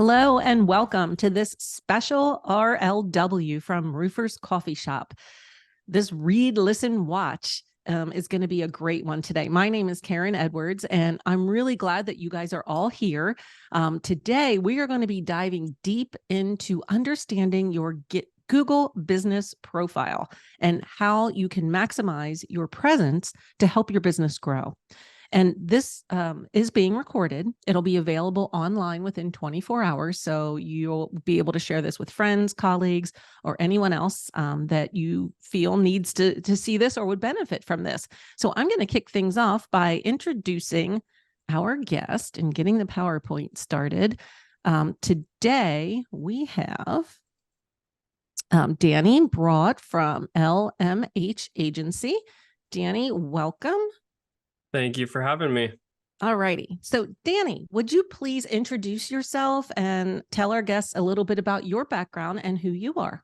Hello and welcome to this special RLW from Roofers Coffee Shop. This Read, Listen, Watch is going to be a great one today. My name is Karen Edwards, and I'm really glad that you guys are all here. Today, we are going to be diving deep into understanding your Google business profile and how you can maximize your presence to help your business grow. And this is being recorded. It'll be available online within 24 hours. So you'll be able to share this with friends, colleagues, or anyone else that you feel needs to see this or would benefit from this. So I'm going to kick things off by introducing our guest and getting the PowerPoint started. Today we have Danny Braught from LMH Agency. Danny, welcome. Thank you for having me. All righty. So Danny, would you please introduce yourself and tell our guests a little bit about your background and who you are?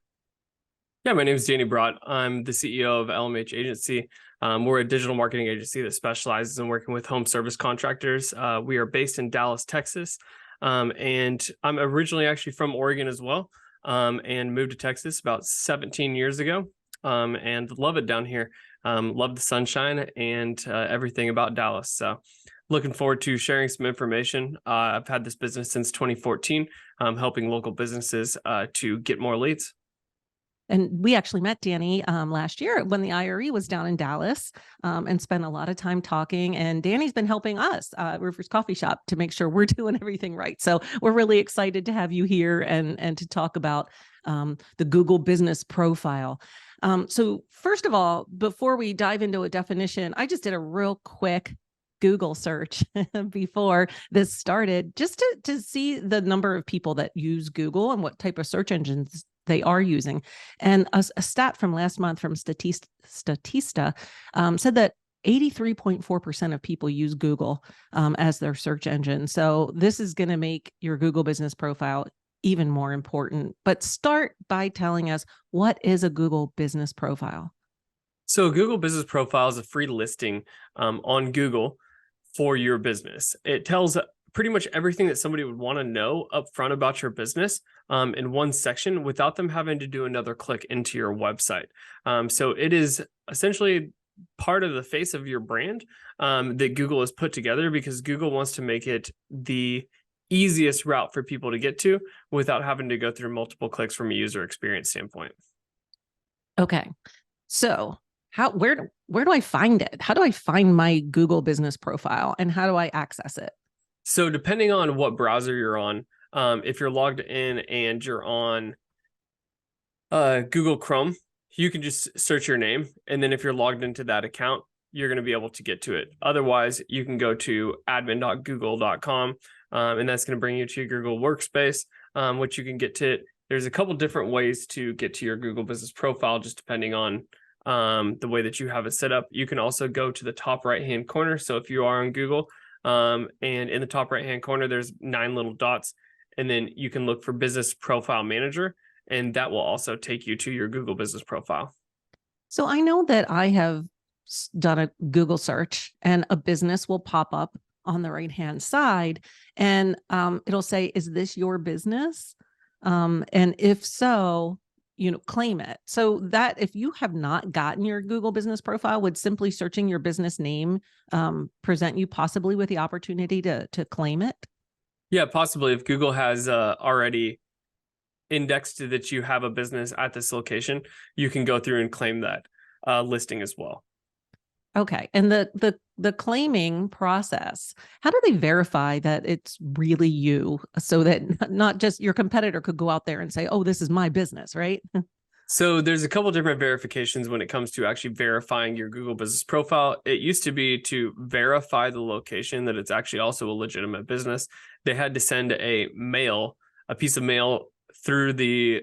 Yeah, my name is Danny Braught. I'm the CEO of LMH Agency. We're a digital marketing agency that specializes in working with home service contractors. We are based in Dallas, Texas. And I'm originally actually from Oregon as well, and moved to Texas about 17 years ago, and love it down here. Love the sunshine and everything about Dallas. So looking forward to sharing some information. I've had this business since 2014, helping local businesses to get more leads. And we actually met Danny last year when the IRE was down in Dallas and spent a lot of time talking. And Danny's been helping us, Roofers Coffee Shop, to make sure we're doing everything right. So we're really excited to have you here and to talk about the Google business profile. So first of all, before we dive into a definition, I just did a real quick Google search before this started, just to see the number of people that use Google and what type of search engines they are using. And a stat from last month from Statista said that 83.4% of people use Google as their search engine. So this is going to make your Google business profile even more important. But start by telling us, what is a Google business profile? So Google Business Profile is a free listing on Google for your business. It tells pretty much everything that somebody would want to know up front about your business in one section without them having to do another click into your website. So it is essentially part of the face of your brand that Google has put together, because Google wants to make it the easiest route for people to get to without having to go through multiple clicks from a user experience standpoint. Okay. So where do I find it? How do I find my Google business profile and how do I access it? So depending on what browser you're on, if you're logged in and you're on Google Chrome, you can just search your name. And then if you're logged into that account, you're going to be able to get to it. Otherwise, you can go to admin.google.com, and that's going to bring you to your Google workspace, which you can get to. There's a couple different ways to get to your Google business profile, just depending on the way that you have it set up. You can also go to the top right-hand corner. So if you are on Google, and in the top right-hand corner, there's 9 little dots, and then you can look for Business Profile Manager, and that will also take you to your Google business profile. So I know that I have done a Google search and a business will pop up on the right-hand side, and it'll say, is this your business? And if so, claim it. So that if you have not gotten your Google business profile, would simply searching your business name present you possibly with the opportunity to claim it? Yeah, possibly. If Google has already indexed that you have a business at this location, you can go through and claim that listing as well. Okay. And the claiming process, how do they verify that it's really you, so that not just your competitor could go out there and say, oh, this is my business, right? So there's a couple different verifications when it comes to actually verifying your Google business profile. It used to be to verify the location that it's actually also a legitimate business. They had to send a piece of mail through the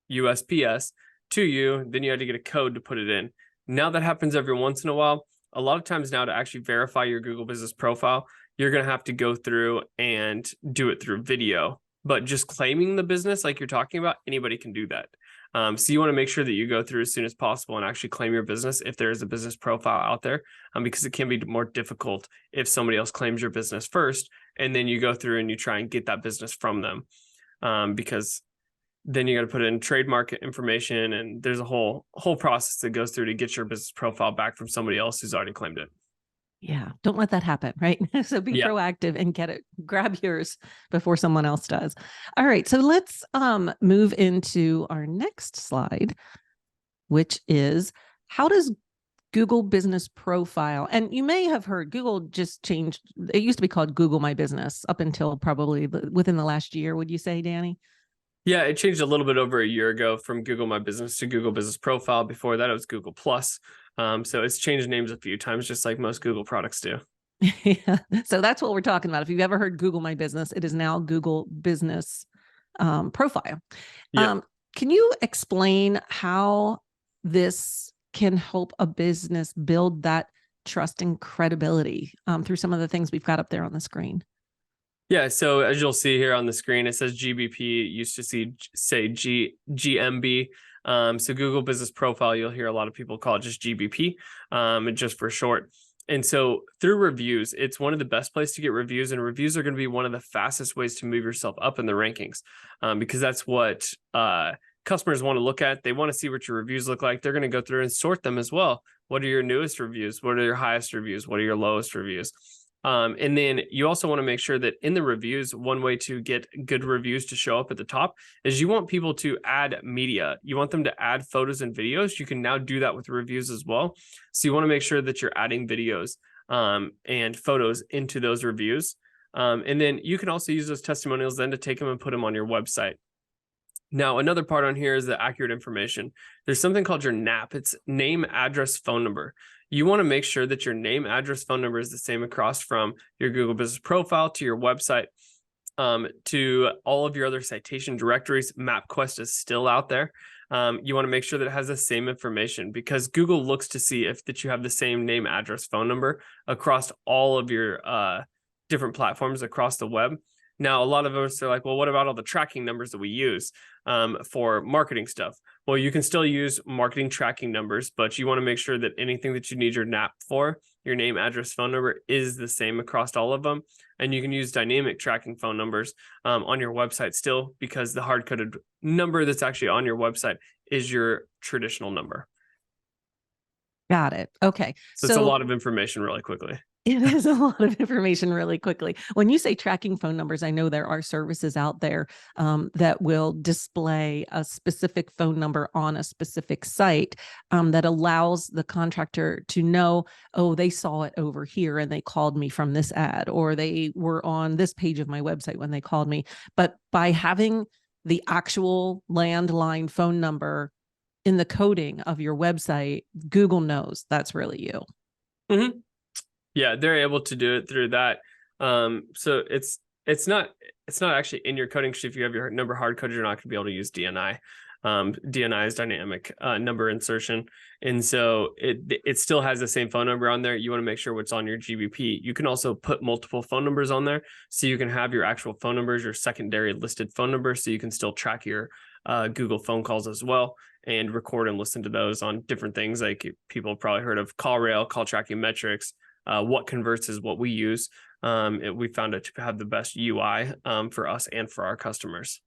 USPS to you. Then you had to get a code to put it in. Now that happens every once in a while. A lot of times now, to actually verify your Google business profile, you're going to have to go through and do it through video. But just claiming the business like you're talking about, anybody can do that. So you want to make sure that you go through as soon as possible and actually claim your business if there is a business profile out there, because it can be more difficult if somebody else claims your business first, and then you go through and you try and get that business from them, because then you got to put in trademark information, and there's a whole process that goes through to get your business profile back from somebody else who's already claimed it. Yeah, don't let that happen, right? So be proactive and get it, grab yours before someone else does. All right, so let's move into our next slide, which is how does Google Business Profile, and you may have heard Google just changed, it used to be called Google My Business up until probably within the last year, would you say, Danny? Yeah, it changed a little bit over a year ago from Google My Business to Google Business Profile. Before that, it was Google Plus. So it's changed names a few times, just like most Google products do. Yeah. So that's what we're talking about. If you've ever heard Google My Business, it is now Google Business Profile. Yeah. Can you explain how this can help a business build that trust and credibility through some of the things we've got up there on the screen? Yeah, so as you'll see here on the screen, it says GBP. It used to say GMB. So Google Business Profile, you'll hear a lot of people call it just GBP, just for short. And so through reviews, it's one of the best places to get reviews, and reviews are going to be one of the fastest ways to move yourself up in the rankings, because that's what customers want to look at. They want to see what your reviews look like. They're going to go through and sort them as well. What are your newest reviews? What are your highest reviews? What are your lowest reviews? And then you also want to make sure that in the reviews, one way to get good reviews to show up at the top is you want people to add media. You want them to add photos and videos. You can now do that with reviews as well. So you want to make sure that you're adding videos and photos into those reviews. And then you can also use those testimonials then to take them and put them on your website. Now, another part on here is the accurate information. There's something called your NAP. It's name, address, phone number. You want to make sure that your name, address, phone number is the same across from your Google Business Profile to your website, to all of your other citation directories. MapQuest is still out there. You want to make sure that it has the same information, because Google looks to see that you have the same name, address, phone number across all of your different platforms across the web. Now, a lot of us are like, well, what about all the tracking numbers that we use for marketing stuff? Well, you can still use marketing tracking numbers, but you want to make sure that anything that you need your NAP for, your name, address, phone number, is the same across all of them. And you can use dynamic tracking phone numbers on your website still, because the hard-coded number that's actually on your website is your traditional number. Got it. Okay. So it's a lot of information really quickly. It is a lot of information really quickly. When you say tracking phone numbers, I know there are services out there that will display a specific phone number on a specific site that allows the contractor to know, oh, they saw it over here and they called me from this ad, or they were on this page of my website when they called me. But by having the actual landline phone number in the coding of your website, Google knows that's really you. Mm-hmm. Yeah, they're able to do it through that. So it's not actually in your coding sheet. If you have your number hard coded, you're not going to be able to use DNI. DNI is dynamic number insertion, and so it still has the same phone number on there. You want to make sure what's on your GBP. You can also put multiple phone numbers on there, so you can have your actual phone numbers, your secondary listed phone number, so you can still track your Google phone calls as well, and record and listen to those on different things. Like people have probably heard of CallRail, call tracking metrics. What Converts is what we use. We found it to have the best UI for us and for our customers.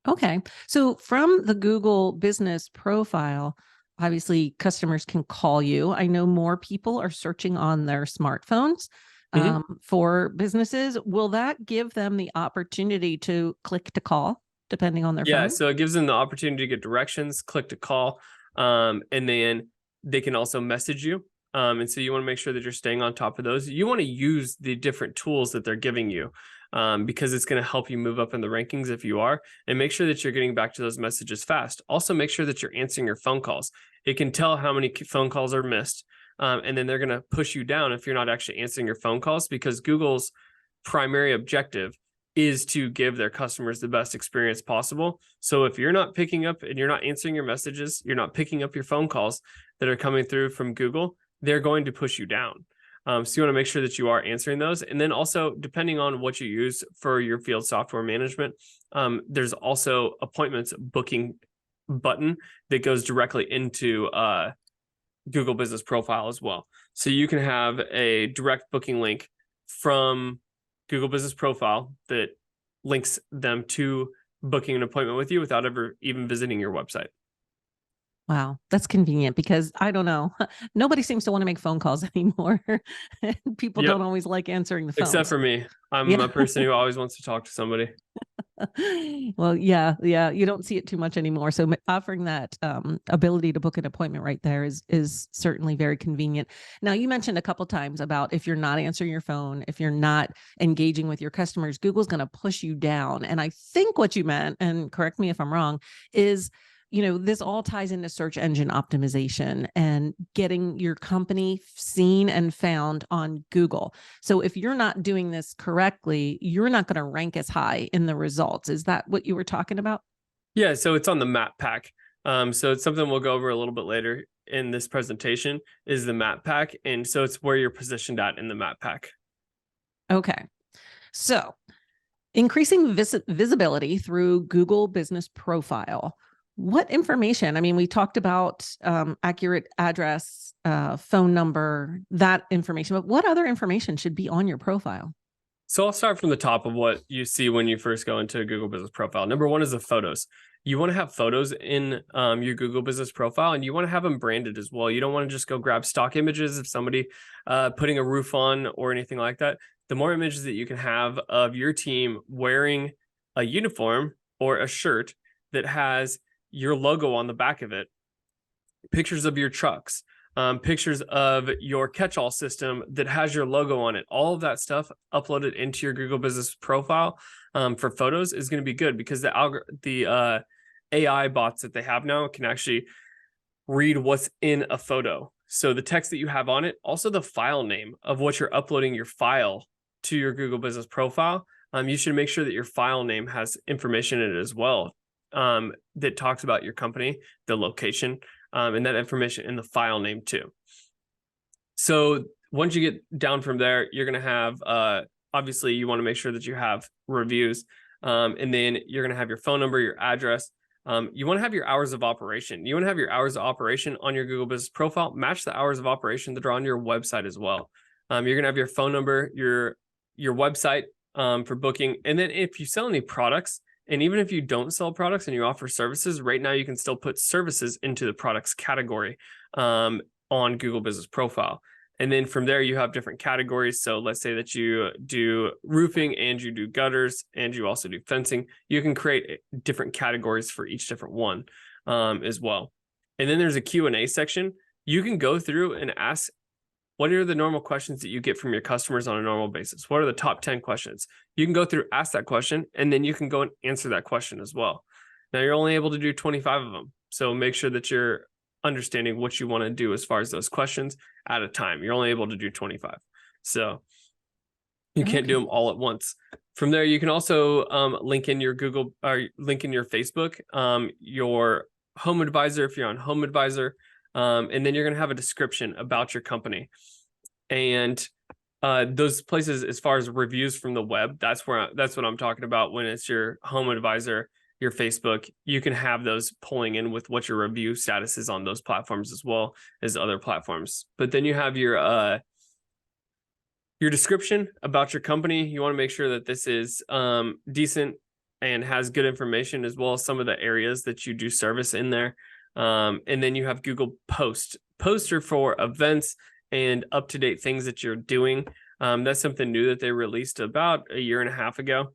Okay. So from the Google Business Profile, obviously customers can call you. I know more people are searching on their smartphones for businesses. Will that give them the opportunity to click to call depending on their phone? Yeah, so it gives them the opportunity to get directions, click to call, and then they can also message you. And so you want to make sure that you're staying on top of those. You want to use the different tools that they're giving you, because it's going to help you move up in the rankings if you are, and make sure that you're getting back to those messages fast. Also, make sure that you're answering your phone calls. It can tell how many phone calls are missed, and then they're going to push you down if you're not actually answering your phone calls, because Google's primary objective is to give their customers the best experience possible. So if you're not picking up and you're not answering your messages, you're not picking up your phone calls that are coming through from Google, they're going to push you down. So you want to make sure that you are answering those. And then also, depending on what you use for your field software management, there's also appointments booking button that goes directly into Google Business Profile as well. So you can have a direct booking link from Google Business Profile that links them to booking an appointment with you without ever even visiting your website. Wow, that's convenient because I don't know. Nobody seems to want to make phone calls anymore. People Yep. don't always like answering the phone. Except for me. I'm Yeah. a person who always wants to talk to somebody. Well, yeah, you don't see it too much anymore. So offering that ability to book an appointment right there is certainly very convenient. Now, you mentioned a couple times about if you're not answering your phone, if you're not engaging with your customers, Google's going to push you down. And I think what you meant, and correct me if I'm wrong, is this all ties into search engine optimization and getting your company seen and found on Google. So if you're not doing this correctly, you're not going to rank as high in the results. Is that what you were talking about? Yeah, so it's on the map pack. So it's something we'll go over a little bit later in this presentation is the map pack. And so it's where you're positioned at in the map pack. Okay. So increasing visibility through Google Business Profile. What information? I mean, we talked about accurate address, phone number, that information, but what other information should be on your profile? So I'll start from the top of what you see when you first go into a Google Business Profile. Number one is the photos. You want to have photos in your Google Business Profile, and you want to have them branded as well. You don't want to just go grab stock images of somebody putting a roof on or anything like that. The more images that you can have of your team wearing a uniform or a shirt that has your logo on the back of it, pictures of your trucks, pictures of your catch-all system that has your logo on it, all of that stuff uploaded into your Google Business Profile for photos is going to be good because the AI bots that they have now can actually read what's in a photo. So the text that you have on it, also the file name of what you're uploading your file to your Google Business Profile. You should make sure that your file name has information in it as well that talks about your company, the location, and that information in the file name too. So once you get down from there, you're going to have, obviously you want to make sure that you have reviews, and then you're going to have your phone number, your address. You want to have your hours of operation. You want to have your hours of operation on your Google Business Profile, match the hours of operation that are on your website as well. You're going to have your phone number, your website for booking. And then if you sell any products, and even if you don't sell products and you offer services, right now you can still put services into the products category on Google Business Profile. And then from there, you have different categories. So let's say that you do roofing and you do gutters and you also do fencing. You can create different categories for each different one as well. And then there's a Q&A section. You can go through and ask, what are the normal questions that you get from your customers on a normal basis? What are the top 10 questions? You can go through, ask that question, and then you can go and answer that question as well. Now, you're only able to do 25 of them. So make sure that you're understanding what you want to do as far as those questions at a time. You're only able to do 25. So you can't do them all at once. From there, you can also link in your Google or link in your Facebook, your Home Advisor if you're on Home Advisor. And then you're going to have a description about your company. And those places, as far as reviews from the web, that's what I'm talking about when it's your Home Advisor, your Facebook. You can have those pulling in with what your review status is on those platforms as well as other platforms. But then you have your description about your company. You want to make sure that this is decent and has good information, as well as some of the areas that you do service in there. And then you have Google Poster for events and up-to-date things that you're doing. That's something new that they released about a year and a half ago,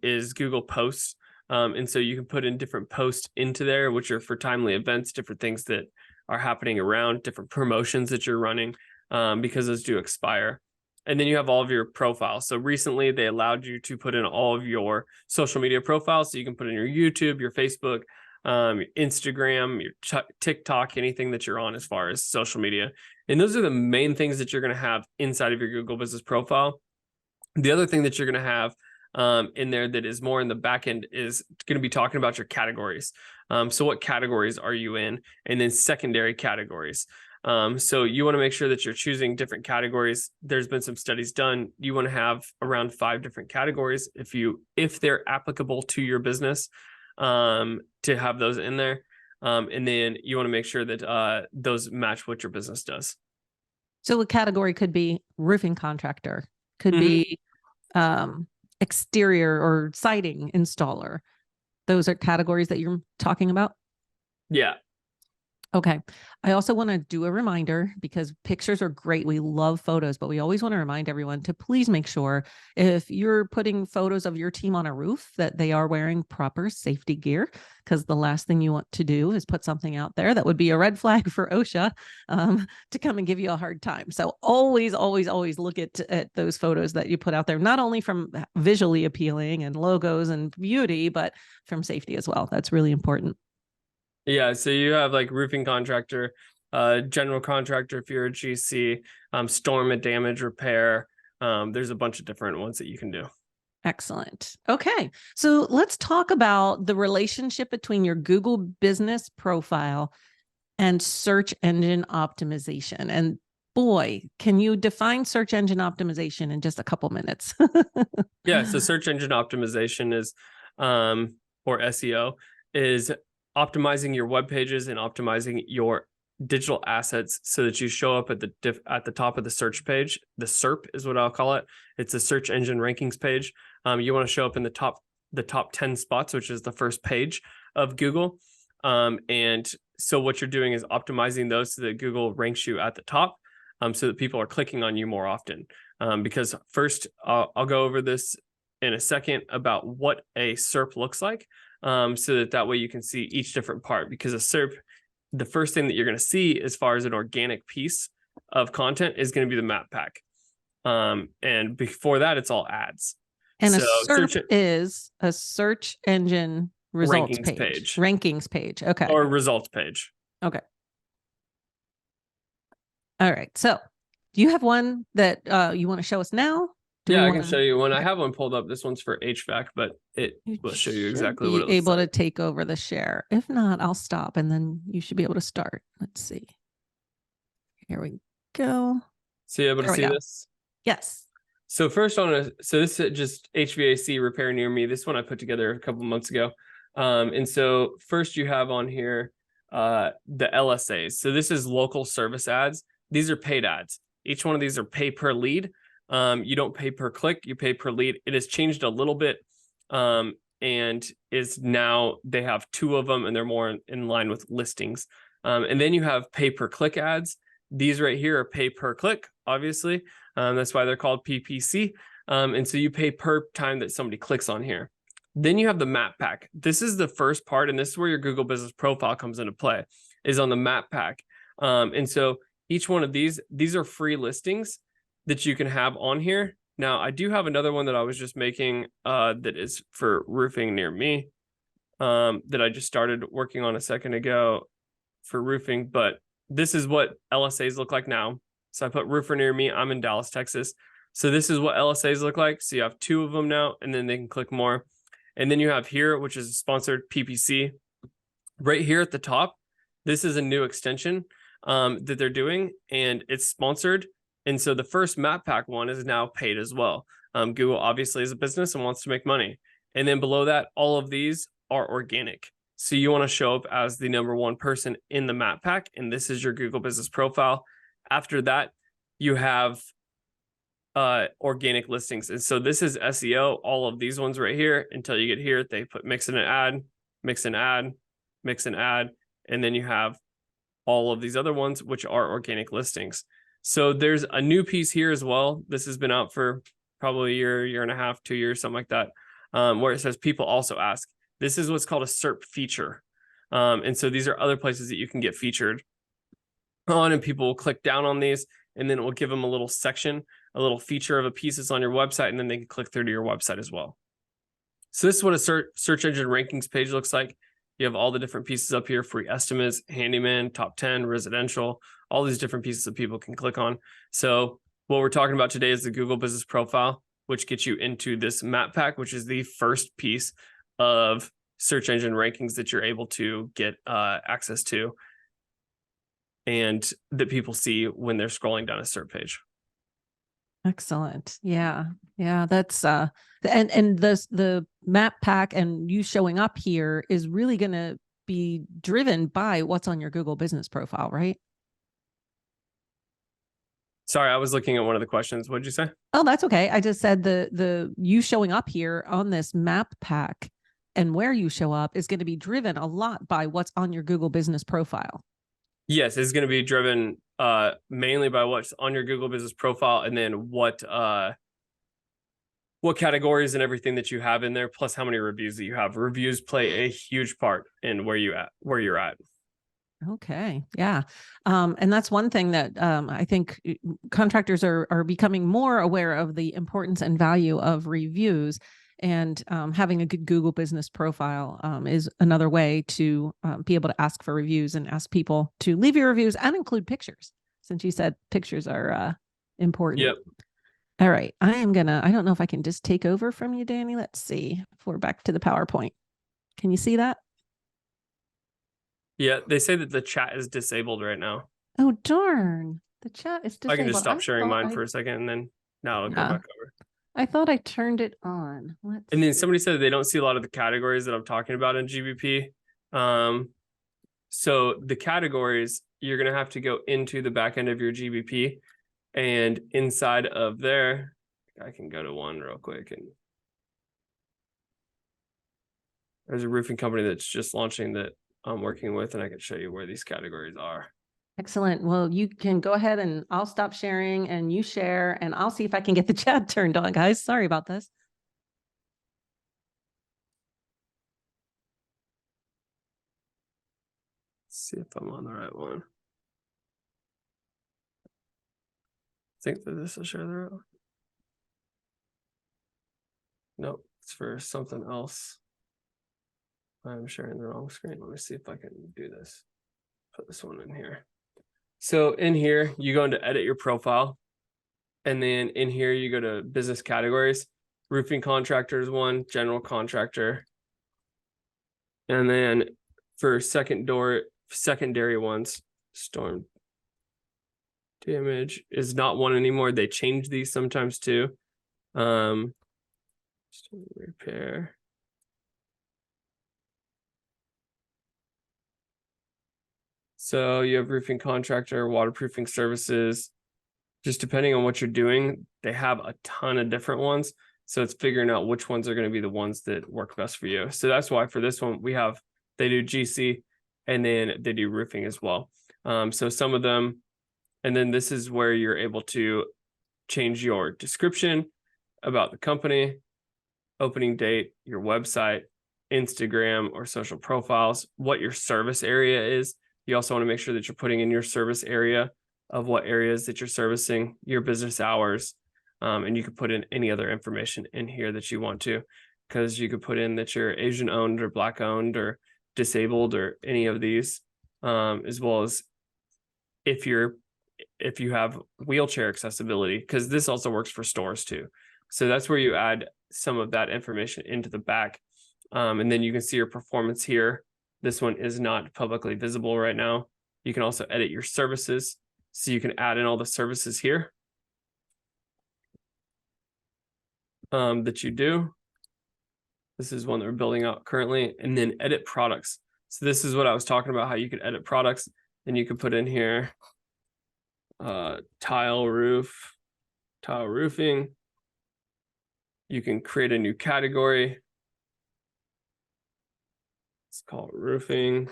is Google Posts. And so you can put in different posts into there, which are for timely events, different things that are happening around, different promotions that you're running, because those do expire. And then you have all of your profiles. So recently they allowed you to put in all of your social media profiles. So you can put in your YouTube, your Facebook, your Instagram, your TikTok, anything that you're on as far as social media. And those are the main things that you're going to have inside of your Google Business Profile. The other thing that you're going to have in there that is more in the back end is going to be talking about your categories. So what categories are you in? And then secondary categories. So you want to make sure that you're choosing different categories. There's been some studies done. You want to have around 5 different categories if they're applicable to your business, to have those in there. And then you want to make sure that those match what your business does. So a category could be roofing contractor, could Mhm. be exterior or siding installer. Those are categories that you're talking about? Yeah. Okay. I also want to do a reminder because pictures are great. We love photos, but we always want to remind everyone to please make sure if you're putting photos of your team on a roof that they are wearing proper safety gear, because the last thing you want to do is put something out there that would be a red flag for OSHA to come and give you a hard time. So always, always, always look at those photos that you put out there, not only from visually appealing and logos and beauty, but from safety as well. That's really important. Yeah, so you have like roofing contractor, general contractor if you're a GC, storm and damage repair. There's a bunch of different ones that you can do. Excellent. Okay. So let's talk about the relationship between your Google business profile and search engine optimization. And boy, can you define search engine optimization in just a couple minutes? Yeah, so search engine optimization is, or SEO, is optimizing your web pages and optimizing your digital assets so that you show up at the top of the search page. The SERP is what I'll call it. It's a search engine rankings page. You want to show up in the top 10 spots, which is the first page of Google. And so what you're doing is optimizing those so that Google ranks you at the top, so that people are clicking on you more often. Because first, I'll go over this in a second about what a SERP looks like, so that way you can see each different part. Because a SERP, the first thing that you're going to see as far as an organic piece of content is going to be the map pack. And before that, it's all ads. And So a SERP is a search engine results rankings page. page. Rankings page. Okay. Or results page. Okay. All right. So do you have one that you want to show us now? Yeah, I can show you one. I have one pulled up. This one's for HVAC, but it will show you exactly what it looks able like. to take over the share. If not, I'll stop and then you should be able to start. Let's see. Here we go. So you able to see this? Yes. So first so this is just HVAC repair near me. This one I put together a couple months ago. And so first you have on here the LSAs. So this is local service ads. These are paid ads. Each one of these are pay per lead. You don't pay per click, you pay per lead. It has changed a little bit, and is now they have 2 of them and they're more in line with listings. And then you have pay per click ads. These right here are pay per click, obviously. That's why they're called PPC. And so you pay per time that somebody clicks on here. Then you have the map pack. This is the first part, and this is where your Google business profile comes into play, is on the map pack. And so each one of these are free listings that you can have on here. Now, I do have another one that I was just making that is for roofing near me, that I just started working on a second ago for roofing, but this is what LSAs look like now. So I put roofer near me. I'm in Dallas, Texas. So this is what LSAs look like. So you have 2 of them now, and then they can click more. And then you have here, which is a sponsored PPC. Right here at the top, this is a new extension that they're doing, and it's sponsored. And so the first map pack one is now paid as well. Google obviously is a business and wants to make money. And then below that, all of these are organic. So you want to show up as the number 1 person in the map pack, and this is your Google business profile. After that, you have organic listings. And so this is SEO, all of these ones right here. Until you get here, they put mix in an ad, mix an ad, mix an ad, and then you have all of these other ones, which are organic listings. So there's a new piece here as well. This has been out for probably a year and a half, 2 years, something like that, where it says people also ask. This is what's called a SERP feature. And so these are other places that you can get featured on, and people will click down on these, and then it will give them a little section, a little feature of a piece that's on your website, and then they can click through to your website as well. So this is what a search engine rankings page looks like. You have all the different pieces up here: free estimates, handyman, top 10, residential, all these different pieces that people can click on. So what we're talking about today is the Google business profile, which gets you into this map pack, which is the first piece of search engine rankings that you're able to get access to, and that people see when they're scrolling down a SERP page. Excellent. Yeah. Yeah. That's and the map pack and you showing up here is really going to be driven by what's on your Google business profile, right? Sorry, I was looking at one of the questions. What did you say? Oh, that's okay. I just said the you showing up here on this map pack and where you show up is going to be driven a lot by what's on your Google business profile. Yes, it's going to be driven mainly by what's on your Google business profile, and then what categories and everything that you have in there, plus how many reviews that you have. Reviews play a huge part in where you're at. Okay. Yeah. And that's one thing that I think contractors are becoming more aware of the importance and value of reviews. And having a good Google business profile is another way to be able to ask for reviews and ask people to leave your reviews and include pictures, since you said pictures are important. Yep. All right. I don't know if I can just take over from you, Danny. Let's see if we're back to the PowerPoint. Can you see that? Yeah, they say that the chat is disabled right now. Oh, darn. The chat is disabled. I can just stop sharing mine for a second, and then now it'll go back over. I thought I turned it on. And then somebody said they don't see a lot of the categories that I'm talking about in GBP. So the categories, you're going to have to go into the back end of your GBP, and inside of there, I can go to one real quick. And there's a roofing company that's just launching that I'm working with, and I can show you where these categories are. Excellent. Well, you can go ahead and I'll stop sharing and you share, and I'll see if I can get the chat turned on, guys. Sorry about this. Let's see if I'm on the right one. I think that this will share the right one. Nope, it's for something else. I'm sharing the wrong screen. Let me see if I can do this. Put this one in here. So in here, you go into edit your profile. And then in here, you go to business categories. Roofing contractor is one, general contractor. And then for secondary ones, storm damage is not one anymore. They change these sometimes too. Storm repair. So you have roofing contractor, waterproofing services. Just depending on what you're doing, they have a ton of different ones. So it's figuring out which ones are going to be the ones that work best for you. So that's why for this one, they do GC and then they do roofing as well. So some of them, and then this is where you're able to change your description about the company, opening date, your website, Instagram or social profiles, what your service area is. You also want to make sure that you're putting in your service area of what areas that you're servicing, your business hours, and you could put in any other information in here that you want to, because you could put in that you're Asian owned or Black owned or disabled or any of these, as well as if you have wheelchair accessibility, because this also works for stores too. So that's where you add some of that information into the back. And then you can see your performance here. This one is not publicly visible right now. You can also edit your services. So you can add in all the services here that you do. This is one that we're building out currently, and then edit products. So this is what I was talking about, how you could edit products, and you could put in here tile roofing. You can create a new category. Let's call it roofing.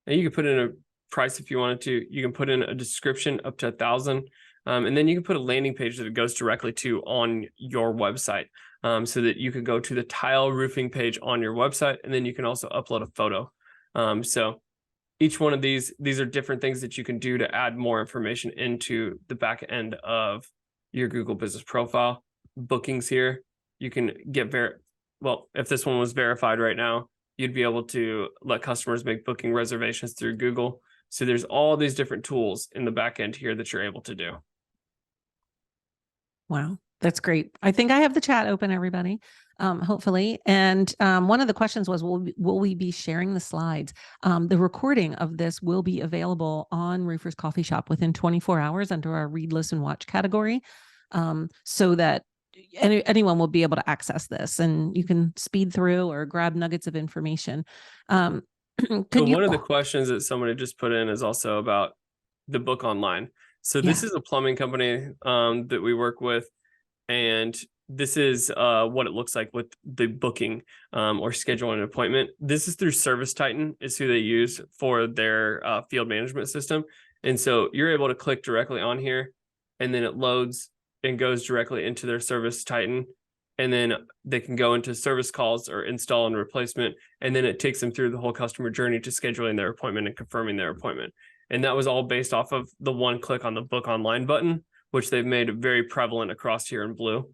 And you can put in a price if you wanted to. You can put in a description up to 1,000. And then you can put a landing page that it goes directly to on your website, so that you could go to the tile roofing page on your website, and then you can also upload a photo. So each one of these are different things that you can do to add more information into the back end of your Google business profile. Bookings here, you can get if this one was verified right now, you'd be able to let customers make booking reservations through Google. So there's all these different tools in the back end here that you're able to do. Wow, that's great. I think I have the chat open, everybody, hopefully. And one of the questions was, will we be sharing the slides? The recording of this will be available on Roofers Coffee Shop within 24 hours under our Read, Listen, Watch category, so that anyone will be able to access this, and you can speed through or grab nuggets of information. So Could you? one of the questions that somebody just put in is also about the book online. So Yeah. this is a plumbing company that we work with, and this is what it looks like with the booking or scheduling an appointment. This is through Service Titan is who they use for their field management system. And so you're able to click directly on here, and then it loads and goes directly into their Service Titan. And then they can go into service calls or install and replacement. And then it takes them through the whole customer journey to scheduling their appointment and confirming their appointment. And that was all based off of the one click on the book online button, which they've made very prevalent across here in blue.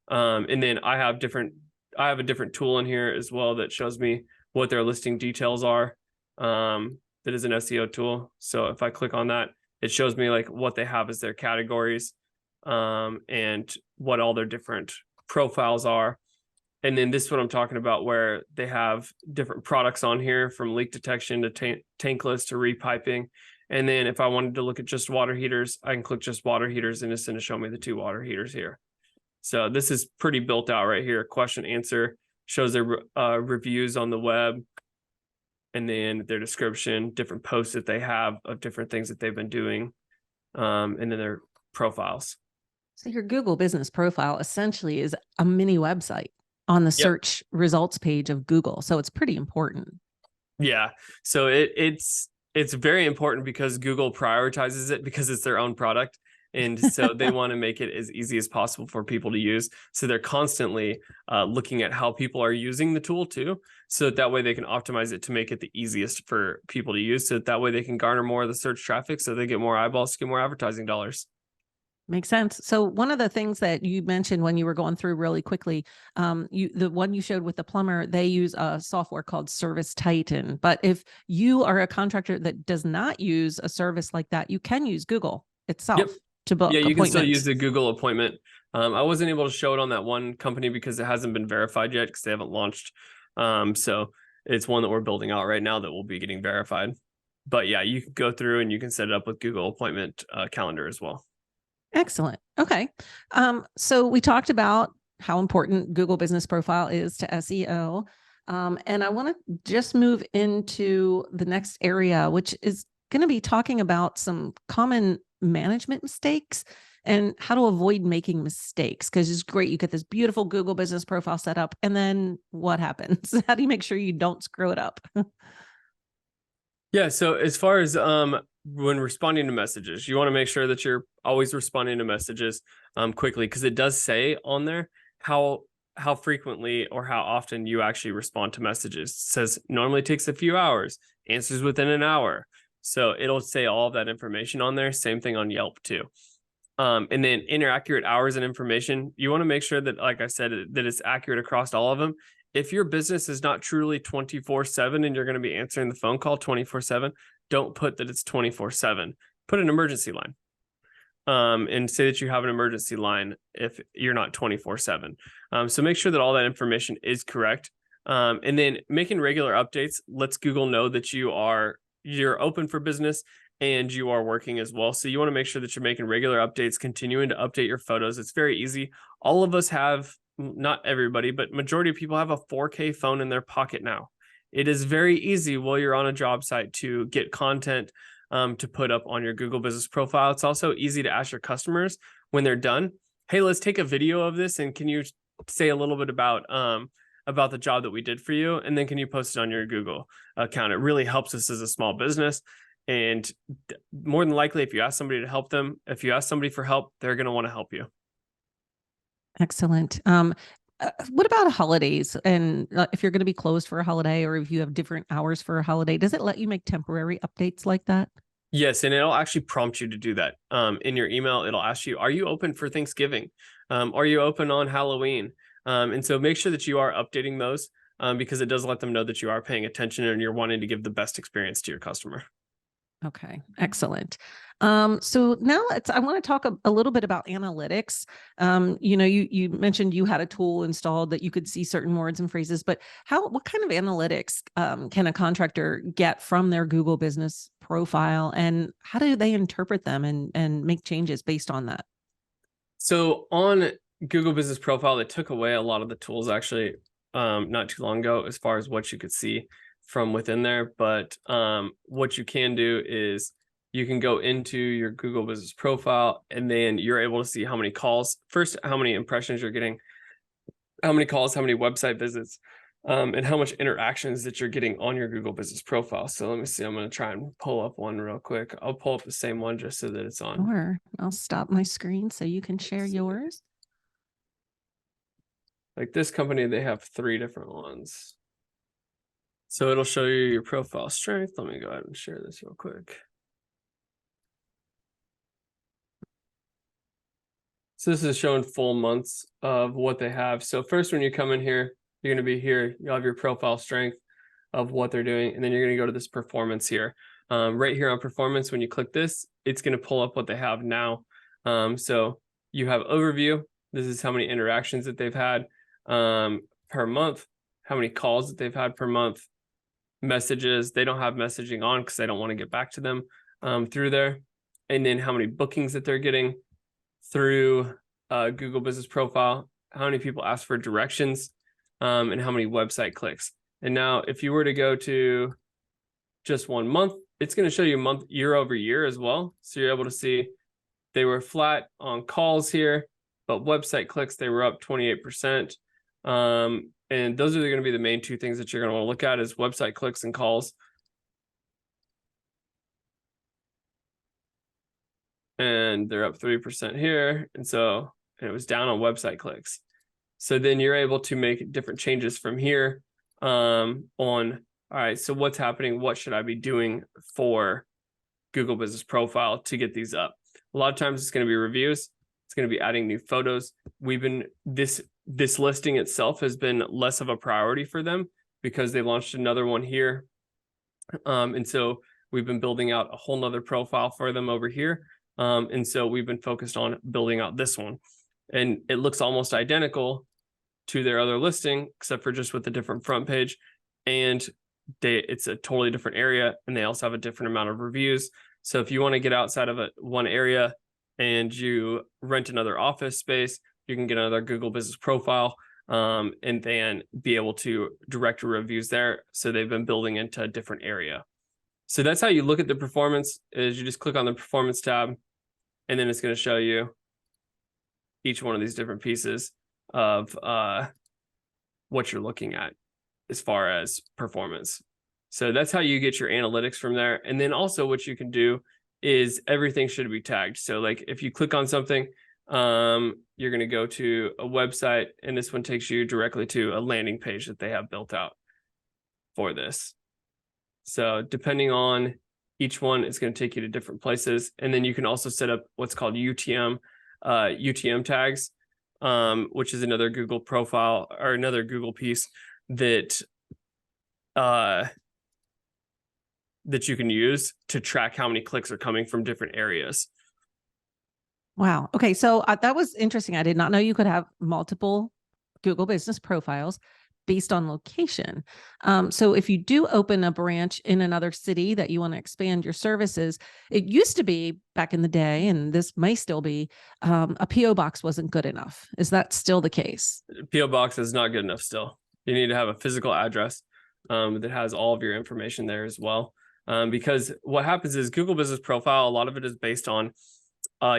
And then I have a different tool in here as well that shows me what their listing details are. That is an SEO tool. So if I click on that, it shows me like what they have as their categories, and what all their different profiles are. And then this is what I'm talking about, where they have different products on here, from leak detection to tankless to repiping. And then if I wanted to look at just water heaters, I can click just water heaters, and it's going to show me the 2 water heaters here. So this is pretty built out right here. Question answer shows their reviews on the web, and then their description, different posts that they have of different things that they've been doing, and then their profiles. So your Google business profile essentially is a mini website on the search results page of Google. So it's pretty important. Yeah. So it's very important because Google prioritizes it because it's their own product. And so they want to make it as easy as possible for people to use. So they're constantly looking at how people are using the tool too. So that way they can optimize it to make it the easiest for people to use. So that way they can garner more of the search traffic, so they get more eyeballs, get more advertising dollars. Makes sense. So one of the things that you mentioned when you were going through really quickly, the one you showed with the plumber, they use a software called Service Titan. But if you are a contractor that does not use a service like that, you can use Google itself to book Yeah, you can still use appointments. the Google appointment. I wasn't able to show it on that one company because it hasn't been verified yet because they haven't launched. So it's one that we're building out right now that will be getting verified. But yeah, you can go through and you can set it up with Google Appointment Calendar as well. Excellent. Okay. So we talked about how important Google Business Profile is to SEO. And I want to just move into the next area, which is going to be talking about some common management mistakes and how to avoid making mistakes. Because it's great. You get this beautiful Google Business Profile set up. And then what happens? How do you make sure you don't screw it up? Yeah. So as far as when responding to messages, you want to make sure that you're always responding to messages quickly, because it does say on there how frequently or how often you actually respond to messages. It says normally takes a few hours, answers within an hour. So it'll say all of that information on there. Same thing on Yelp too. And then inaccurate hours and information, you want to make sure that, like I said, that it's accurate across all of them. If your business is not truly 24/7 and you're going to be answering the phone call 24/7, don't put that it's 24/7. Put an emergency line. And say that you have an emergency line if you're not 24/7. So make sure that all that information is correct. And then making regular updates lets Google know that you're open for business and you are working as well. So you want to make sure that you're making regular updates, continuing to update your photos. It's very easy. All of us have, not everybody, but majority of people have a 4K phone in their pocket now. It is very easy while you're on a job site to get content to put up on your Google Business Profile. It's also easy to ask your customers when they're done, hey, let's take a video of this, and can you say a little bit about the job that we did for you, and then can you post it on your Google account? It really helps us as a small business. And more than likely, if you ask somebody to help them, if you ask somebody for help, they're going to want to help you. Excellent. What about holidays? And if you're going to be closed for a holiday, or if you have different hours for a holiday, does it let you make temporary updates like that? Yes, and it'll actually prompt you to do that. In your email, it'll ask you, are you open for Thanksgiving? Are you open on Halloween? And so make sure that you are updating those because it does let them know that you are paying attention and you're wanting to give the best experience to your customer. Okay, excellent. So now I want to talk a little bit about analytics. You mentioned you had a tool installed that you could see certain words and phrases, but what kind of analytics can a contractor get from their Google Business Profile, and how do they interpret them and make changes based on that? So on Google Business Profile, they took away a lot of the tools actually not too long ago as far as what you could see. from within there. But what you can do is you can go into your Google Business Profile, and then you're able to see how many calls, first, how many impressions you're getting, how many calls, how many website visits, and how much interactions that you're getting on your Google Business Profile. So let me see, I'm going to try and pull up one real quick. I'll pull up the same one just so that it's on. Or I'll stop my screen so you can share yours. Like this company, they have 3 different ones. So it'll show you your profile strength. Let me go ahead and share this real quick. So this is showing full months of what they have. So first, when you come in here, you're going to be here. You'll have your profile strength of what they're doing. And then you're going to go to this performance here. Right here on performance, when you click this, it's going to pull up what they have now. So you have overview. This is how many interactions that they've had per month, how many calls that they've had per month, messages. They don't have messaging on because I don't want to get back to them through there. And then how many bookings that they're getting through Google Business Profile, how many people ask for directions, and how many website clicks. And now if you were to go to just 1 month, it's going to show you month year over year as well. So you're able to see they were flat on calls here, but website clicks, they were up 28%. And those are going to be the main 2 things that you're going to want to look at is website clicks and calls. And they're up 3% here. And so it was down on website clicks. So then you're able to make different changes from here on, all right, so what's happening? What should I be doing for Google Business Profile to get these up? A lot of times it's going to be reviews. It's going to be adding new photos. This listing itself has been less of a priority for them because they launched another one here. And so we've been building out a whole nother profile for them over here. And so we've been focused on building out this one, and it looks almost identical to their other listing, except for just with a different front page. And it's a totally different area, and they also have a different amount of reviews. So if you want to get outside of one area and you rent another office space, you can get another Google Business Profile and then be able to direct your reviews there. So they've been building into a different area. So that's how you look at the performance, is you just click on the performance tab, and then it's going to show you each one of these different pieces of what you're looking at as far as performance. So that's how you get your analytics from there. And then also what you can do is everything should be tagged. So like if you click on something, you're going to go to a website, and this one takes you directly to a landing page that they have built out for this. So depending on each one, it's going to take you to different places. And then you can also set up what's called UTM tags, which is another Google profile or another Google piece that that you can use to track how many clicks are coming from different areas. Wow. Okay. So that was interesting. I did not know you could have multiple Google Business Profiles based on location. So if you do open a branch in another city that you want to expand your services, it used to be back in the day, and this may still be, a PO box wasn't good enough. Is that still the case? PO box is not good enough still. You need to have a physical address that has all of your information there as well. Because what happens is Google Business Profile, a lot of it is based on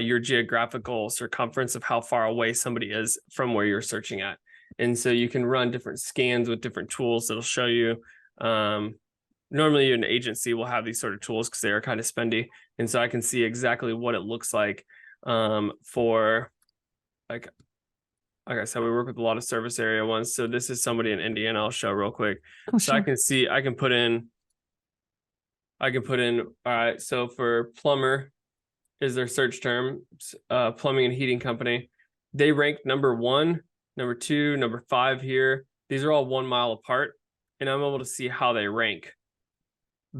your geographical circumference of how far away somebody is from where you're searching at. And so you can run different scans with different tools that'll show you. Normally an agency will have these sort of tools because they are kind of spendy. And so I can see exactly what it looks like for, like I said, we work with a lot of service area ones. So this is somebody in Indiana I'll show real quick. Oh, so sure. I can see, I can put in, all right, so for plumber is their search term, plumbing and heating company. They ranked number 1, number 2, number 5 here. These are all 1 mile apart, and I'm able to see how they rank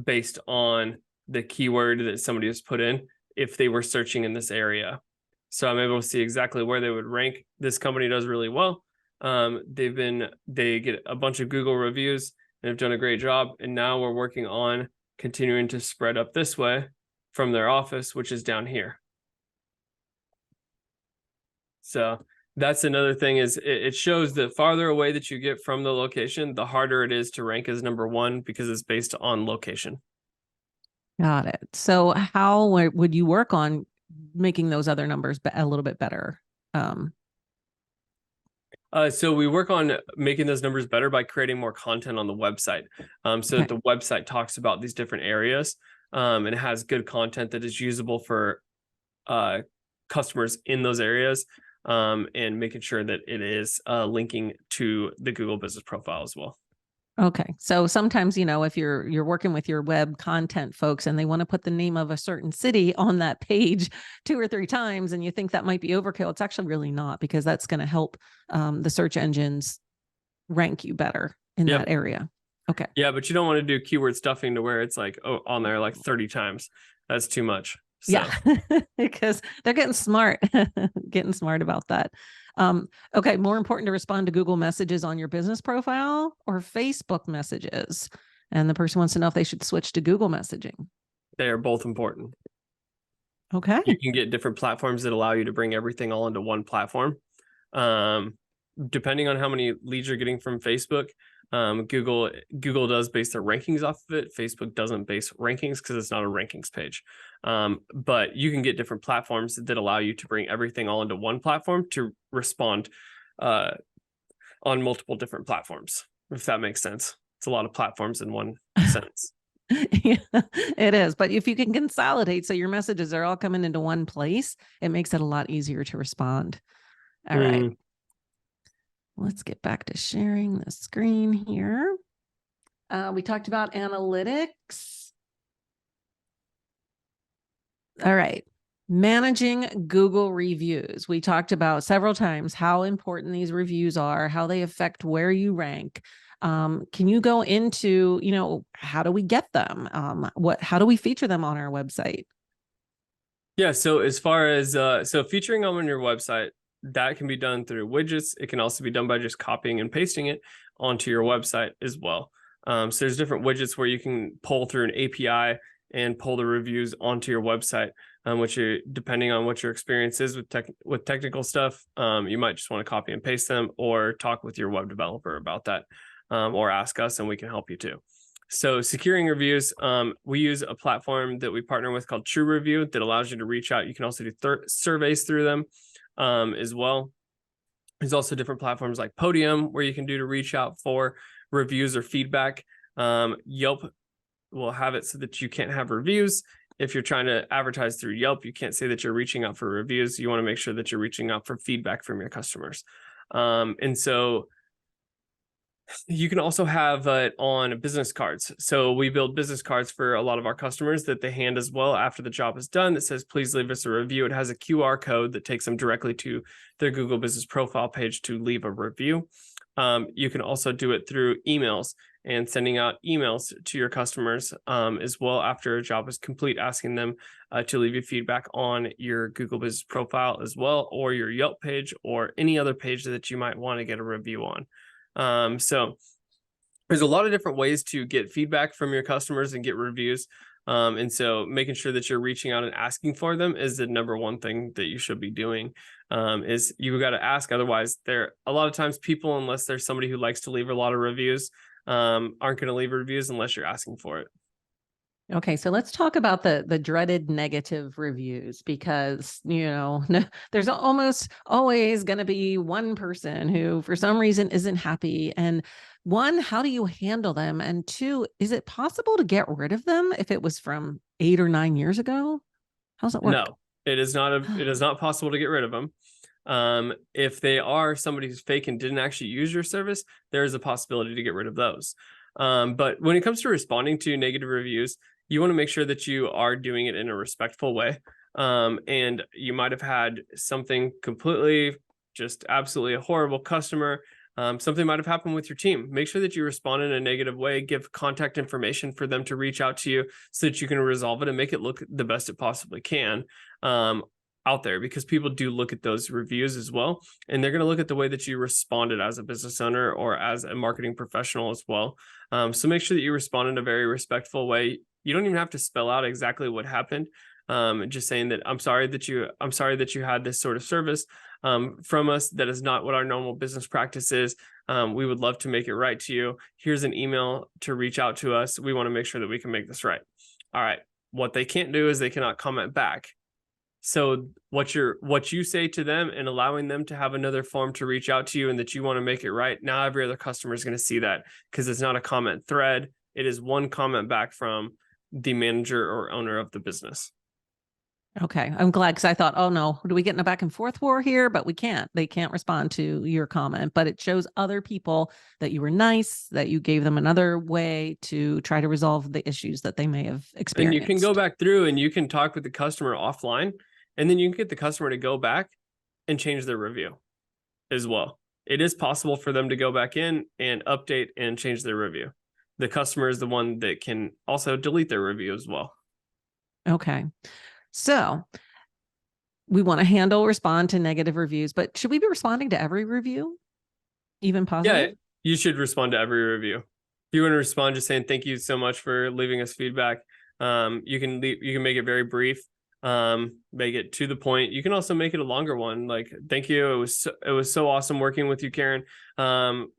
based on the keyword that somebody has put in if they were searching in this area. So I'm able to see exactly where they would rank. This company does really well. They get a bunch of Google reviews and have done a great job. And now we're working on continuing to spread up this way from their office, which is down here. So That's another thing is it shows the farther away that you get from the location, the harder it is to rank as number one because it's based on location. Got it. So how would you work on making those other numbers a little bit better? So we work on making those numbers better by creating more content on the website. So that the website talks about these different areas and it has good content that is usable for customers in those areas and making sure that it is linking to the Google Business Profile as well. Okay. So sometimes, if you're working with your web content folks and they want to put the name of a certain city on that page 2 or 3 times and you think that might be overkill, it's actually really not, because that's going to help the search engines rank you better in that area. Okay. Yeah, but you don't want to do keyword stuffing to where it's like on there like 30 times. That's too much. So. Yeah, because they're getting smart, about that. Okay, more important to respond to Google messages on your business profile or Facebook messages? And the person wants to know if they should switch to Google messaging. They are both important. Okay. You can get different platforms that allow you to bring everything all into one platform. Depending on how many leads you're getting from Facebook, Google does base their rankings off of it. Facebook doesn't base rankings because it's not a rankings page. But you can get different platforms that allow you to bring everything all into one platform to respond on multiple different platforms, if that makes sense. It's a lot of platforms in one sentence. Yeah, it is. But if you can consolidate so your messages are all coming into one place, it makes it a lot easier to respond. All right. Let's get back to sharing the screen here. We talked about analytics. All right. Managing Google reviews. We talked about several times how important these reviews are, how they affect where you rank. Can you go into, how do we get them? How do we feature them on our website? Yeah. So as far as, featuring them on your website, that can be done through widgets. It can also be done by just copying and pasting it onto your website as well. So there's different widgets where you can pull through an API and pull the reviews onto your website, which depending on what your experience is with technical stuff, you might just want to copy and paste them or talk with your web developer about that, or ask us and we can help you too. So securing reviews, we use a platform that we partner with called True Review that allows you to reach out. You can also do surveys through them as well. There's also different platforms like Podium where you can do to reach out for reviews or feedback. Yelp will have it so that you can't have reviews. If you're trying to advertise through Yelp, you can't say that you're reaching out for reviews. You want to make sure that you're reaching out for feedback from your customers. And so you can also have it on business cards. So we build business cards for a lot of our customers that they hand as well after the job is done that says, please leave us a review. It has a QR code that takes them directly to their Google Business Profile page to leave a review. You can also do it through emails and sending out emails to your customers as well after a job is complete, asking them to leave you feedback on your Google Business Profile as well, or your Yelp page, or any other page that you might want to get a review on. So there's a lot of different ways to get feedback from your customers and get reviews. And so making sure that you're reaching out and asking for them is the number one thing that you should be doing. Is you got to ask. Otherwise, a lot of times people, unless there's somebody who likes to leave a lot of reviews, aren't going to leave reviews unless you're asking for it. Okay, so let's talk about the dreaded negative reviews, because, there's almost always going to be one person who for some reason isn't happy. And one, how do you handle them? And two, is it possible to get rid of them if it was from 8 or 9 years ago? How's it work? No, it is not possible to get rid of them. If they are somebody who's fake and didn't actually use your service, there is a possibility to get rid of those. But when it comes to responding to negative reviews, you want to make sure that you are doing it in a respectful way. And you might have had something completely, just absolutely a horrible customer. Something might have happened with your team. Make sure that you respond in a negative way, give contact information for them to reach out to you so that you can resolve it and make it look the best it possibly can out there, because people do look at those reviews as well. And they're going to look at the way that you responded as a business owner or as a marketing professional as well. So make sure that you respond in a very respectful way. You don't even have to spell out exactly what happened. just saying that I'm sorry that you had this sort of service from us. That is not what our normal business practice is. We would love to make it right to you. Here's an email to reach out to us. We want to make sure that we can make this right. All right. What they can't do is they cannot comment back. So what you say to them and allowing them to have another form to reach out to you and that you want to make it right. Now every other customer is going to see that, because it's not a comment thread. It is one comment back from the manager or owner of the business. Okay. I'm glad, because I thought, oh no, do we get in a back and forth war here? But we can't. They can't respond to your comment, but it shows other people that you were nice, that you gave them another way to try to resolve the issues that they may have experienced. And you can go back through and you can talk with the customer offline, and then you can get the customer to go back and change their review as well. It is possible for them to go back in and update and change their review. The customer is the one that can also delete their review as well. Okay. So we want to respond to negative reviews, but should we be responding to every review, even positive? Yeah, you should respond to every review. If you want to respond, just saying thank you so much for leaving us feedback. You can make it very brief, make it to the point. You can also make it a longer one. Like, thank you. It was so awesome working with you, Karen.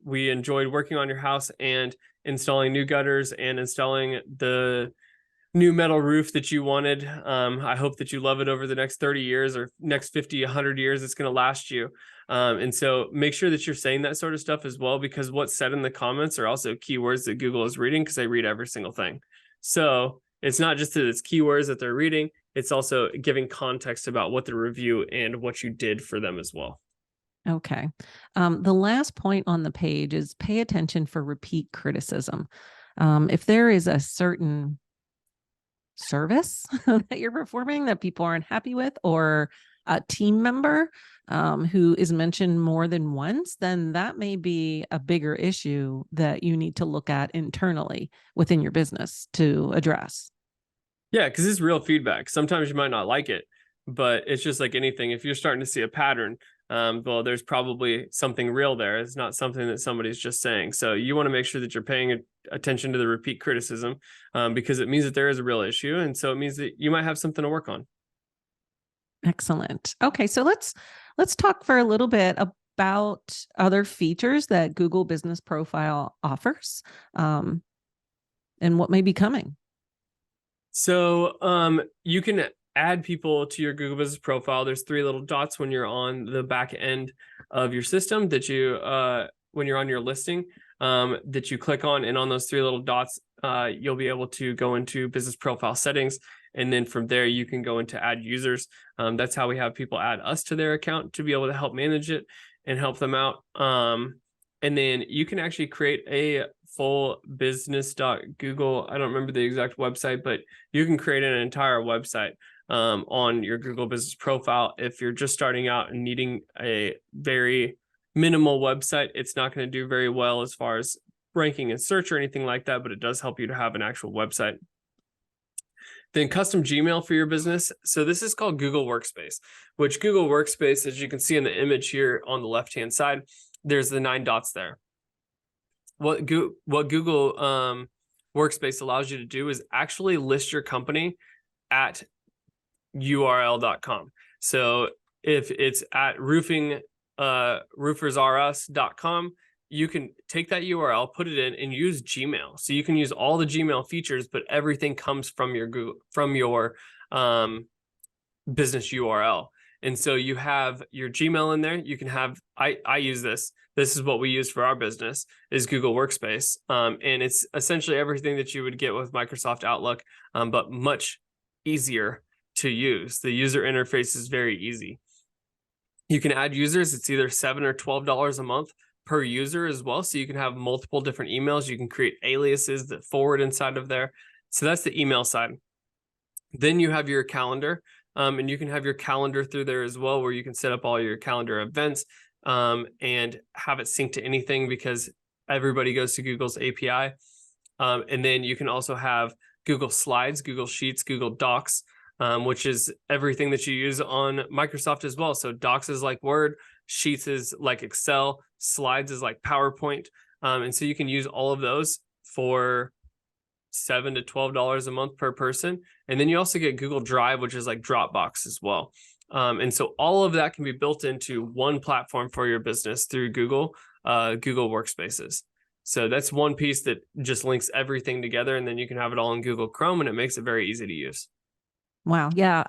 We enjoyed working on your house and installing new gutters and installing the new metal roof that you wanted. I hope that you love it over the next 30 years or next 50, 100 years. It's going to last you. And so make sure that you're saying that sort of stuff as well, because what's said in the comments are also keywords that Google is reading, because they read every single thing. So it's not just that it's keywords that they're reading, it's also giving context about what the review and what you did for them as well. Okay. The last point on the page is pay attention for repeat criticism. If there is a certain service that you're performing that people aren't happy with, or a team member who is mentioned more than once, then that may be a bigger issue that you need to look at internally within your business to address. Yeah, because it's real feedback. Sometimes you might not like it, but it's just like anything. If you're starting to see a pattern, well, there's probably something real there. It's not something that somebody's just saying. So you want to make sure that you're paying attention to the repeat criticism, because it means that there is a real issue. And so it means that you might have something to work on. Excellent. Okay, so let's talk for a little bit about other features that Google Business Profile offers, and what may be coming. So you can add people to your Google Business Profile. There's 3 little dots when you're on the back end of your system that you, when you're on your listing, that you click on, and on those 3 little dots, you'll be able to go into Business Profile settings. And then from there, you can go into add users. That's how we have people add us to their account to be able to help manage it and help them out. And then you can actually create a full business.google. I don't remember the exact website, but you can create an entire website on your Google Business Profile. If you're just starting out and needing a very minimal website, it's not going to do very well as far as ranking and search or anything like that, but it does help you to have an actual website. Then custom Gmail for your business. So this is called Google Workspace, which Google Workspace, as you can see in the image here on the left-hand side, there's the 9 dots there. What Google Workspace allows you to do is actually list your company at url.com. So if it's at roofersrus.com, you can take that URL, put it in, and use Gmail. So you can use all the Gmail features, but everything comes from your business URL. And so you have your Gmail in there. You can have, I use this. This is what we use for our business, is Google Workspace. And it's essentially everything that you would get with Microsoft Outlook, but much easier to use. The user interface is very easy. You can add users. It's either $7 or $12 a month per user as well. So you can have multiple different emails. You can create aliases that forward inside of there. So that's the email side. Then you have your calendar, and you can have your calendar through there as well, where you can set up all your calendar events and have it sync to anything, because everybody goes to Google's API. And then you can also have Google Slides, Google Sheets, Google Docs, which is everything that you use on Microsoft as well. So Docs is like Word, Sheets is like Excel, Slides is like PowerPoint. And so you can use all of those for $7 to $12 a month per person. And then you also get Google Drive, which is like Dropbox as well. And so all of that can be built into one platform for your business through Google Workspaces. So that's one piece that just links everything together, and then you can have it all in Google Chrome, and it makes it very easy to use. Wow. Yeah.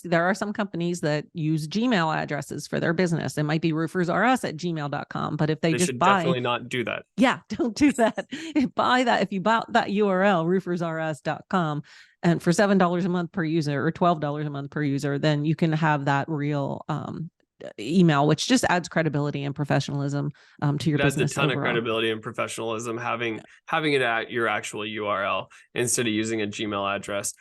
There are some companies that use Gmail addresses for their business. It might be roofersrus@gmail.com, but if they just should buy, definitely not do that. yeah, don't do that. Buy that. If you buy that URL, roofersrus.com, and for $7 a month per user or $12 a month per user, then you can have that real email, which just adds credibility and professionalism to your business. That's a ton overall. of credibility and professionalism having it at your actual URL instead of using a Gmail address.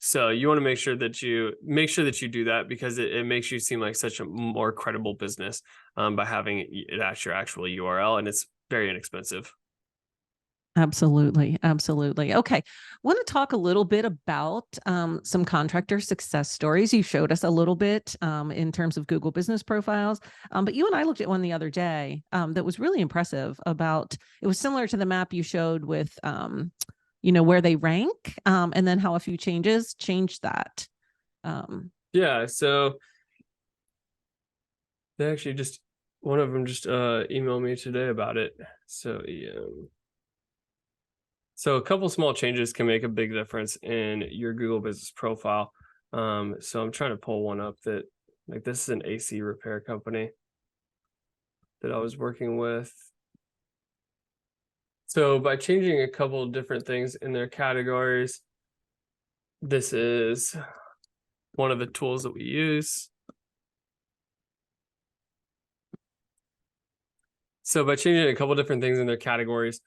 So you want to make sure that you do that, because it makes you seem like such a more credible business by having it at your actual URL, and it's very inexpensive. Absolutely. Absolutely. Okay. Want to talk a little bit about some contractor success stories. You showed us a little bit in terms of Google business profiles, but you and I looked at one the other day that was really impressive. It was similar to the map you showed with, where they rank and then how a few changes changed that. Yeah. So they actually one of them just emailed me today about it. So So a couple small changes can make a big difference in your Google business profile. So I'm trying to pull one up that, like, this is an AC repair company that I was working with. So by changing a couple of different things in their categories, this is one of the tools that we use. So by changing a couple different things in their categories,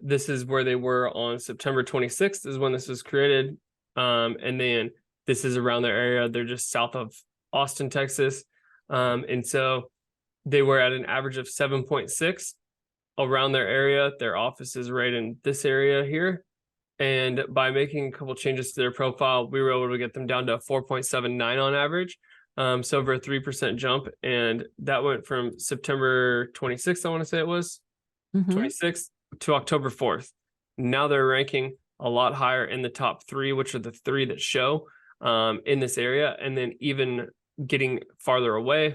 this is where they were on September 26th is when this was created. And then this is around their area. They're just south of Austin, Texas. And so they were at an average of 7.6 around their area. Their office is right in this area here. And by making a couple changes to their profile, we were able to get them down to 4.79 on average. So over a 3% jump. And that went from September 26th, I want to say it was 26th to October 4th. Now they're ranking a lot higher in the top 3, which are the 3 that show in this area. And then even getting farther away,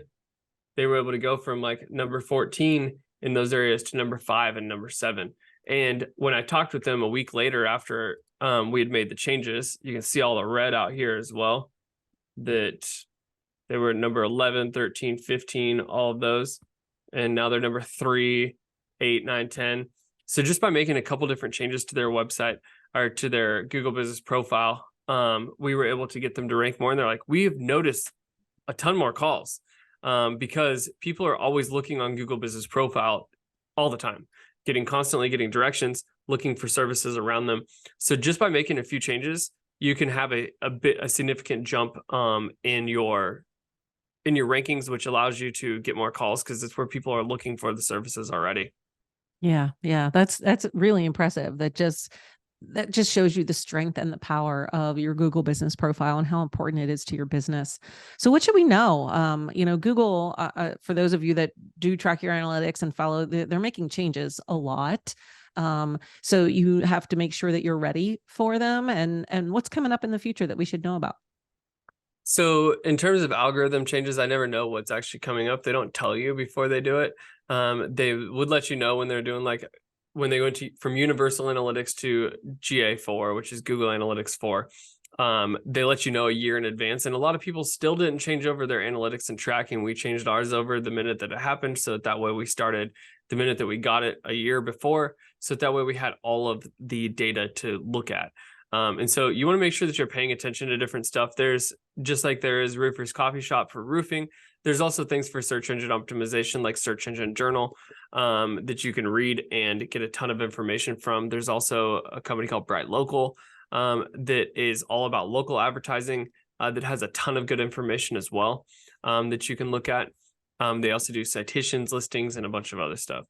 they were able to go from like number 14 in those areas to number 5 and number 7. And when I talked with them a week later after we had made the changes, you can see all the red out here as well, that they were number 11, 13, 15, all of those. And now they're number 3, 8, 9, 10. So just by making a couple different changes to their website or to their Google business profile, we were able to get them to rank more. And they're like, we have noticed a ton more calls because people are always looking on Google business profile all the time, constantly getting directions, looking for services around them. So just by making a few changes, you can have a significant jump in your rankings, which allows you to get more calls because it's where people are looking for the services already. Yeah. That's really impressive. That just shows you the strength and the power of your Google business profile and how important it is to your business. So what should we know? Google, for those of you that do track your analytics and follow, they're making changes a lot. So you have to make sure that you're ready for them and what's coming up in the future that we should know about. So in terms of algorithm changes, I never know what's actually coming up. They don't tell you before they do it. They would let you know when they're doing, like, when they went from Universal Analytics to GA4, which is Google Analytics 4. They let you know a year in advance. And a lot of people still didn't change over their analytics and tracking. We changed ours over the minute that it happened. So that way we started the minute that we got it a year before. So that way we had all of the data to look at. And so you want to make sure that you're paying attention to different stuff. There's, just like there is Roofers Coffee Shop for roofing, there's also things for search engine optimization, like Search Engine Journal, that you can read and get a ton of information from. There's also a company called Bright Local that is all about local advertising that has a ton of good information as well that you can look at. They also do citations, listings, and a bunch of other stuff.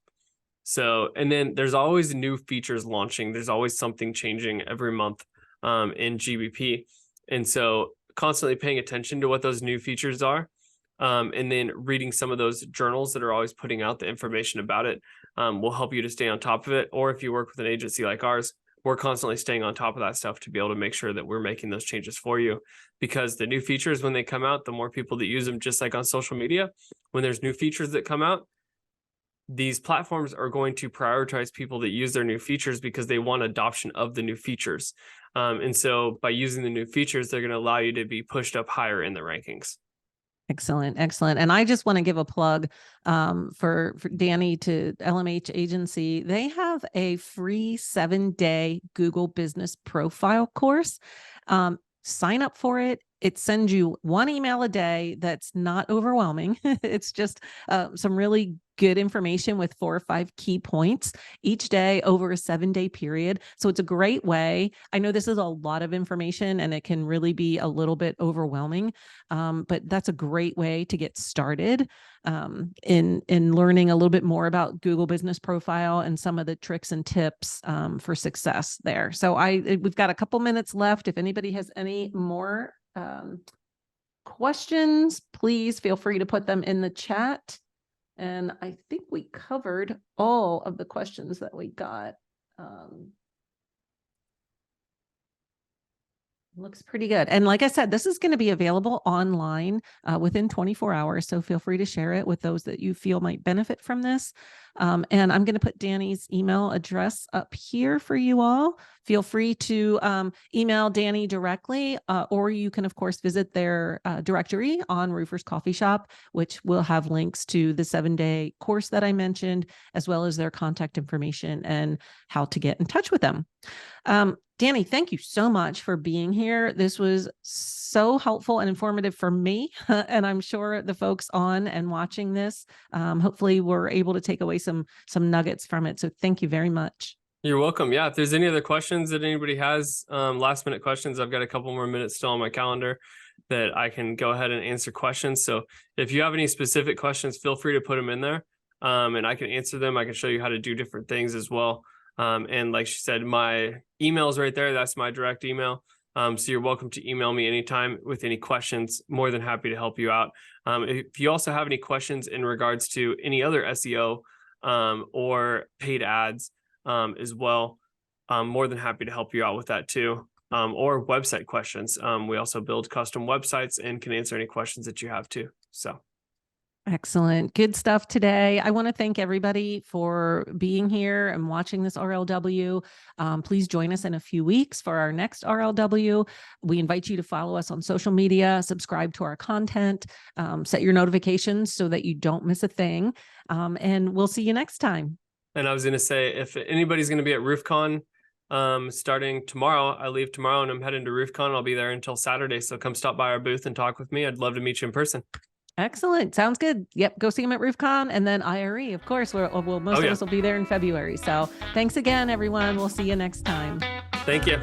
So, and then there's always new features launching. There's always something changing every month in GBP. And so constantly paying attention to what those new features are, and then reading some of those journals that are always putting out the information about it will help you to stay on top of it. Or if you work with an agency like ours, we're constantly staying on top of that stuff to be able to make sure that we're making those changes for you, because the new features, when they come out, the more people that use them, just like on social media, when there's new features that come out, these platforms are going to prioritize people that use their new features because they want adoption of the new features. And so by using the new features, they're going to allow you to be pushed up higher in the rankings. Excellent. Excellent. And I just want to give a plug for Danny to LMH Agency. They have a free 7-day Google Business Profile course. Sign up for it. It sends you one email a day that's not overwhelming. It's just some really good information with 4 or 5 key points each day over a 7-day period. So it's a great way. I know this is a lot of information and it can really be a little bit overwhelming, but that's a great way to get started in learning a little bit more about Google Business Profile and some of the tricks and tips for success there. So we've got a couple minutes left. If anybody has any more questions, please feel free to put them in the chat. And I think we covered all of the questions that we got. Looks pretty good. And like I said, this is going to be available online within 24 hours. So feel free to share it with those that you feel might benefit from this. And I'm going to put Danny's email address up here for you all. Feel free to email Danny directly, or you can, of course, visit their directory on Roofers Coffee Shop, which will have links to the 7-day course that I mentioned, as well as their contact information and how to get in touch with them. Danny, thank you so much for being here. This was so helpful and informative for me, and I'm sure the folks on and watching this, hopefully were able to take away some nuggets from it. So thank you very much. You're welcome. Yeah, if there's any other questions that anybody has, last minute questions, I've got a couple more minutes still on my calendar that I can go ahead and answer questions. So if you have any specific questions, feel free to put them in there, and I can answer them. I can show you how to do different things as well. And like she said, my email is right there. That's my direct email. So you're welcome to email me anytime with any questions. More than happy to help you out. If you also have any questions in regards to any other SEO or paid ads as well, I'm more than happy to help you out with that too. Or website questions. We also build custom websites and can answer any questions that you have too. So. Excellent. Good stuff today. I want to thank everybody for being here and watching this RLW. Please join us in a few weeks for our next RLW. We invite you to follow us on social media, subscribe to our content, set your notifications so that you don't miss a thing. And we'll see you next time. And I was going to say, if anybody's going to be at RoofCon starting tomorrow, I leave tomorrow and I'm heading to RoofCon. I'll be there until Saturday. So come stop by our booth and talk with me. I'd love to meet you in person. Excellent. Sounds good. Yep. Go see them at RoofCon, and then IRE, of course, most of us will be there in February. So thanks again, everyone. We'll see you next time. Thank you.